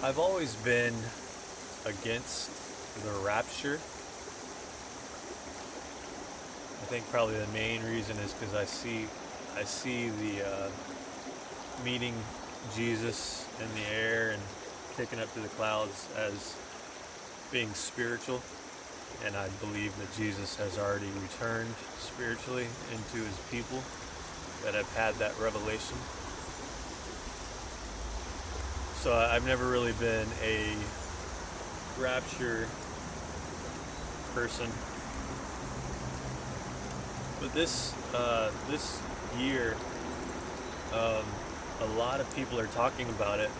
I've always been against the rapture. I think probably the main reason is because I see the meeting Jesus in the air and taken up to the clouds as being spiritual, and I believe that Jesus has already returned spiritually into his people that have had that revelation. So I've never really been a rapture person, but this year, a lot of people are talking about it,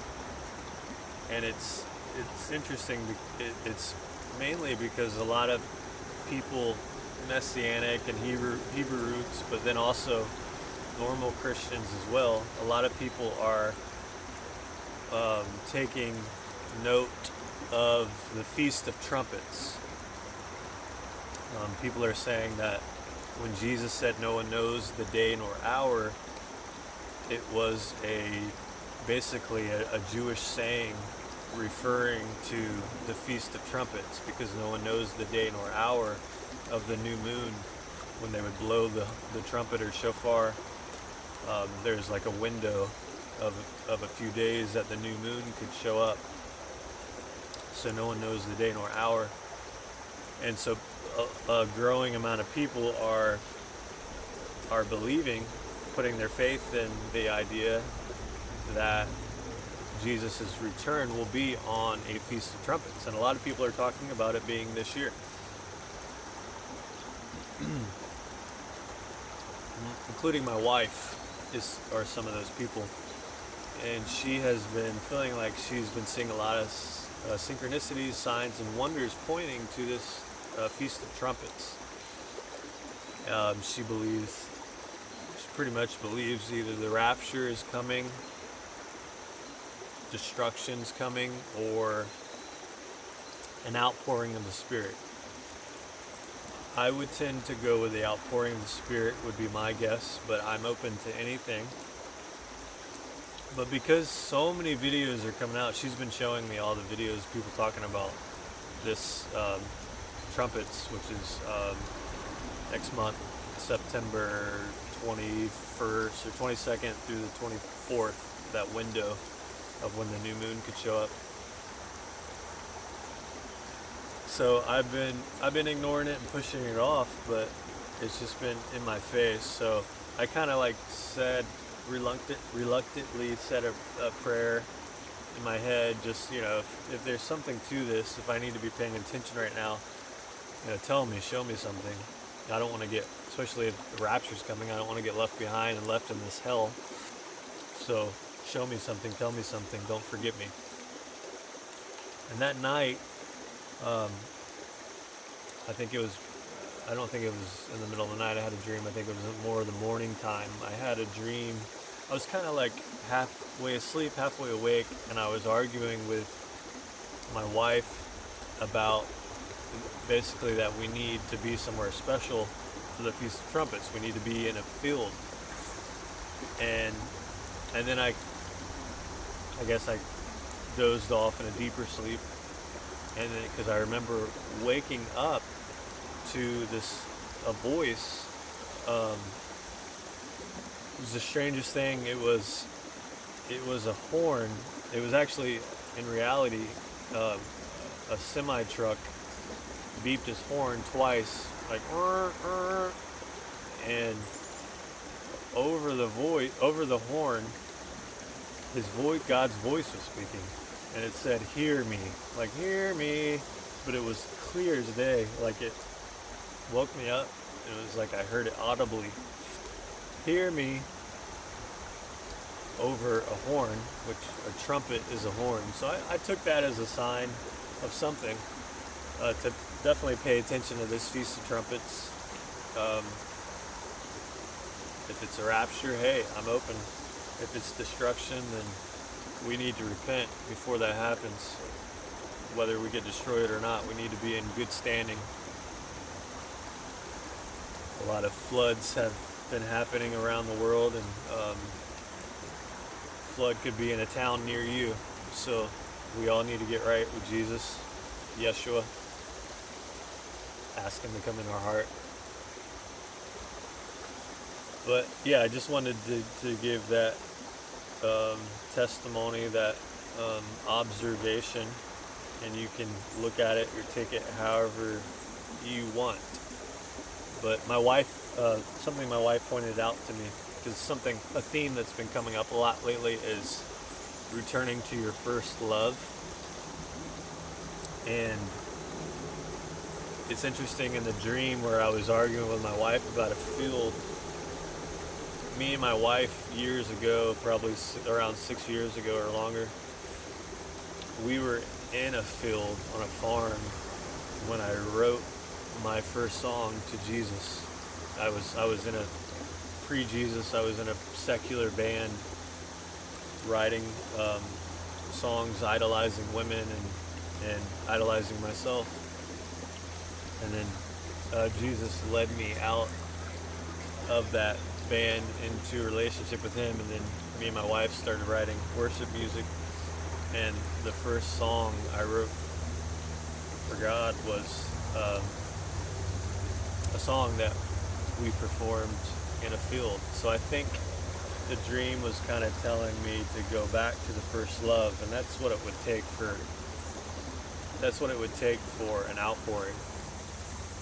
and it's interesting. It's mainly because a lot of people, Messianic and Hebrew roots, but then also normal Christians as well. A lot of people are taking note of the Feast of Trumpets. People are saying that when Jesus said no one knows the day nor hour, it was basically a Jewish saying referring to the Feast of Trumpets, because no one knows the day nor hour of the new moon when they would blow the trumpet or shofar. There's like a window of a few days that the new moon could show up. So no one knows the day nor hour. And so a growing amount of people are believing, putting their faith in the idea that Jesus' return will be on a Feast of Trumpets. And a lot of people are talking about it being this year. Including my wife are some of those people. And she has been feeling like she's been seeing a lot of synchronicities, signs, and wonders pointing to this Feast of Trumpets. She pretty much believes either the rapture is coming, destruction's coming, or an outpouring of the Spirit. I would tend to go with the outpouring of the Spirit, would be my guess, but I'm open to anything. But because so many videos are coming out, she's been showing me all the videos, people talking about this Trumpets, which is next month, September 21st or 22nd through the 24th, that window of when the new moon could show up. So I've been ignoring it and pushing it off, but it's just been in my face. So I kind of reluctantly said a prayer in my head, just, if there's something to this, if I need to be paying attention right now, tell me, show me something. I don't want to get, especially if the rapture's coming, I don't want to get left behind and left in this hell. So show me something, tell me something, don't forget me. And that night, I don't think it was in the middle of the night I had a dream. I think it was more of the morning time. I had a dream. I was kind of like halfway asleep, halfway awake, and I was arguing with my wife about basically that we need to be somewhere special for the Feast of Trumpets. We need to be in a field. And then I guess I dozed off in a deeper sleep. And then, because I remember waking up to a voice. It was the strangest thing. It was a horn. It was actually, in reality, a semi truck beeped his horn twice, like, and over the horn, God's voice was speaking. And it said, hear me, like, hear me. But it was clear as day, like it woke me up. It was like I heard it audibly, hear me, over a horn, which a trumpet is a horn. So I took that as a sign of something, to definitely pay attention to this Feast of Trumpets. If it's a rapture, hey, I'm open. If it's destruction, then we need to repent before that happens. Whether we get destroyed or not, we need to be in good standing. A lot of floods have been happening around the world, and flood could be in a town near you. So We all need to get right with Jesus, Yeshua. Ask him to come in our heart. But yeah, I just wanted to give that testimony, that observation, and you can look at it or take it however you want. But my wife, something my wife pointed out to me, because a theme that's been coming up a lot lately is returning to your first love. And it's interesting, in the dream where I was arguing with my wife about a field, me and my wife years ago, probably around 6 years ago or longer, we were in a field on a farm when I wrote my first song to Jesus. I was in a pre-Jesus, I was in a secular band writing songs idolizing women and idolizing myself. And then Jesus led me out of that band into a relationship with him, and then me and my wife started writing worship music, and the first song I wrote for God was a song that we performed in a field. So I think the dream was kind of telling me to go back to the first love, and that's what it would take for an outpouring.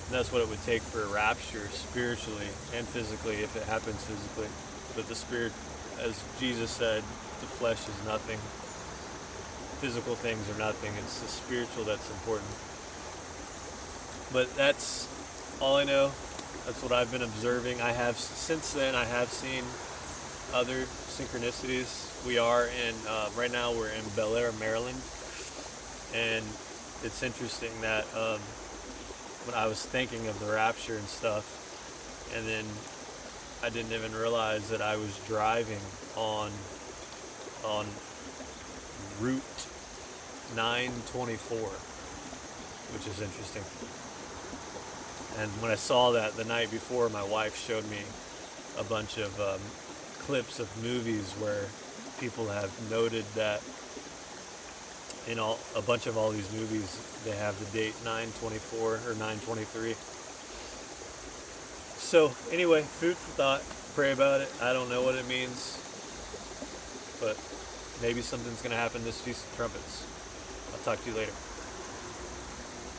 And that's what it would take for a rapture, spiritually and physically, if it happens physically. But the spirit, as Jesus said, the flesh is nothing. Physical things are nothing. It's the spiritual that's important. But that's all I know. That's what I've been observing. Since then, I have seen other synchronicities. Right now we're in Bel Air, Maryland. And it's interesting that when I was thinking of the rapture and stuff, and then I didn't even realize that I was driving on Route 924, which is interesting. And when I saw that the night before, my wife showed me a bunch of clips of movies where people have noted that in a bunch of all these movies, they have the date 9/24 or 9/23. So anyway, food for thought. Pray about it. I don't know what it means, but maybe something's going to happen this Feast of Trumpets. I'll talk to you later.